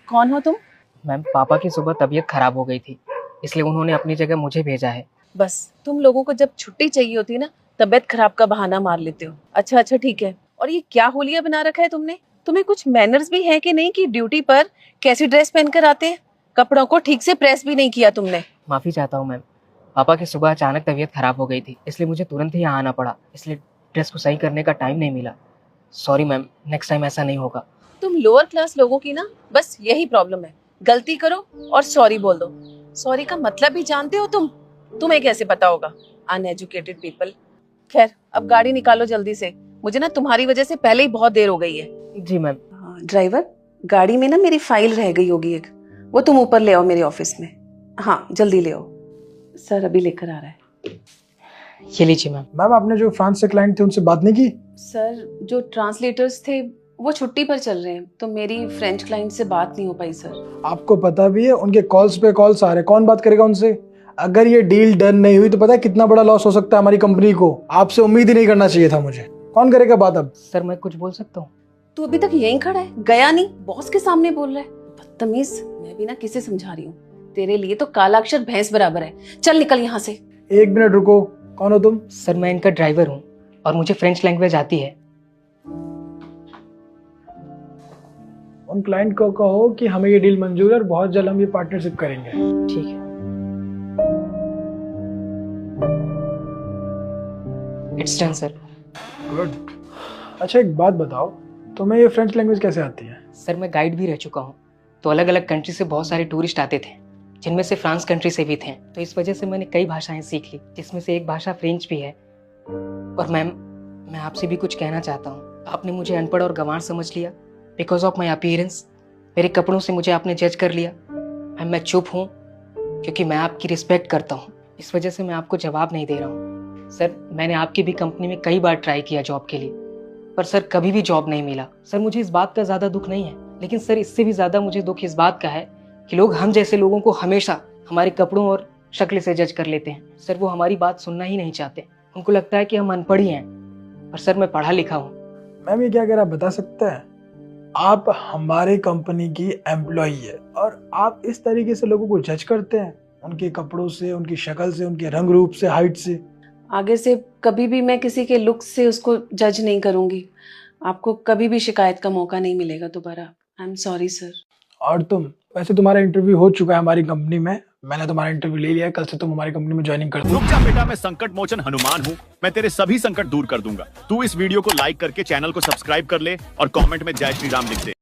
कौन हो तुम? मैम, पापा की सुबह तबीयत खराब हो गई थी, इसलिए उन्होंने अपनी जगह मुझे भेजा है। बस तुम लोगों को जब छुट्टी चाहिए होती है ना, तबीयत खराब का बहाना मार लेते हो। अच्छा अच्छा ठीक है। और ये क्या होलिया बना रखा है तुमने? तुम्हें कुछ मैनर्स भी है कि नहीं कि ड्यूटी पर कैसी ड्रेस पहनकर आते हैं? कपड़ों को ठीक से प्रेस भी नहीं किया तुमने। माफ़ी चाहता हूँ मैम, पापा की सुबह अचानक तबीयत खराब हो गई थी, इसलिए मुझे तुरंत ही यहाँ आना पड़ा, इसलिए ड्रेस को सही करने का टाइम नहीं मिला। सॉरी मैम, नेक्स्ट टाइम ऐसा नहीं होगा। तुम लोअर क्लास लोगों की ना बस यही प्रॉब्लम है, गलती करो और सॉरी बोल दो। सॉरी का मतलब भी जानते हो तुम? तुम्हें कैसे पता होगा, अनएजुकेटेड पीपल। खैर अब गाड़ी निकालो जल्दी से, मुझे ना तुम्हारी वजह से पहले ही बहुत देर हो गई है। जी मैम। ड्राइवर, गाड़ी में ना मेरी फाइल रह गई होगी एक, वो तुम ऊपर ले आओ मेरे ऑफिस में। हाँ जल्दी ले आओ, सर अभी लेकर आ रहा है। ये लीजिए मैम। मैम, आपने जो फ्रांस से क्लाइंट थे उनसे बात नहीं की? सर जो ट्रांसलेटर्स थे वो छुट्टी पर चल रहे हैं, तो मेरी फ्रेंच क्लाइंट से बात नहीं हो पाई सर। आपको पता भी है उनके कॉल्स पे कॉल्स आ रहे हैं, कौन बात करेगा उनसे? अगर ये डील डन नहीं हुई तो पता है कितना बड़ा लॉस हो सकता है हमारी कंपनी को। आपसे उम्मीद ही नहीं करना चाहिए था मुझे। कौन करेगा बात अब? सर मैं कुछ बोल सकता हूँ? तू अभी तक यहीं खड़ा है, गया नहीं, बॉस के सामने बोल रहा है। बदतमीज। मैं भी ना किसे समझा रही हूँ, तेरे लिए तो काला अक्षर भैंस बराबर है। चल निकल यहाँ से। 1 मिनट रुको, कौन हो तुम? सर मैं इनका ड्राइवर हूँ और मुझे फ्रेंच लैंग्वेज आती है। उन क्लाइंट को कहो कि हमें ये डील मंजूर है और बहुत जल्द हम ये पार्टनरशिप करेंगे। ठीक है। It's done sir. गुड। अच्छा एक बात बताओ, तुम्हें ये फ्रेंच लैंग्वेज कैसे आती है? सर मैं गाइड भी रह चुका हूँ, तो अलग अलग कंट्री से बहुत सारे टूरिस्ट आते थे, जिनमें से फ्रांस कंट्री से भी थे, तो इस वजह से मैंने कई भाषाएं सीख ली, जिसमें से एक भाषा फ्रेंच भी है। और मैम, मैं आपसे भी कुछ कहना चाहता हूँ। आपने मुझे अनपढ़ और गंवार समझ लिया बिकॉज ऑफ माई अपीयरेंस। मेरे कपड़ों से मुझे आपने जज कर लिया। मैम मैं चुप हूँ क्योंकि मैं आपकी रिस्पेक्ट करता हूँ, इस वजह से मैं आपको जवाब नहीं दे रहा हूँ। सर मैंने आपकी भी कंपनी में कई बार ट्राई किया जॉब के लिए, पर सर कभी भी जॉब नहीं मिला। सर मुझे इस बात का ज़्यादा दुख नहीं है, लेकिन सर इससे भी ज़्यादा मुझे दुख इस बात का है कि लोग हम जैसे लोगों को हमेशा हमारे कपड़ों और शक्ल से जज कर लेते हैं। सर वो हमारी बात सुनना ही नहीं चाहते, उनको लगता है कि हम अनपढ़ ही हैं, पर सर मैं पढ़ा लिखा हूँ। मैम ये क्या कह रहा, बता सकते हैं? आप हमारे कंपनी की एम्प्लॉई है और आप इस तरीके से लोगों को जज करते हैं, उनके कपड़ों से, उनकी शक्ल से, उनके रंग रूप से, हाइट से। आगे से कभी भी मैं किसी के लुक से उसको जज नहीं करूंगी। आपको कभी भी शिकायत का मौका नहीं मिलेगा दोबारा। I am sorry sir. और तुम, वैसे तुम्हारा इंटरव्यू हो चुका है हमारी कंपनी में, मैंने तुम्हारा इंटरव्यू ले लिया है, कल से तुम हमारी कंपनी में ज्वाइनिंग कर दो। रुक जा बेटा, मैं संकट मोचन हनुमान हूँ, मैं तेरे सभी संकट दूर कर दूंगा। तू इस वीडियो को लाइक करके चैनल को सब्सक्राइब कर ले और कमेंट में जय श्री राम लिख दे।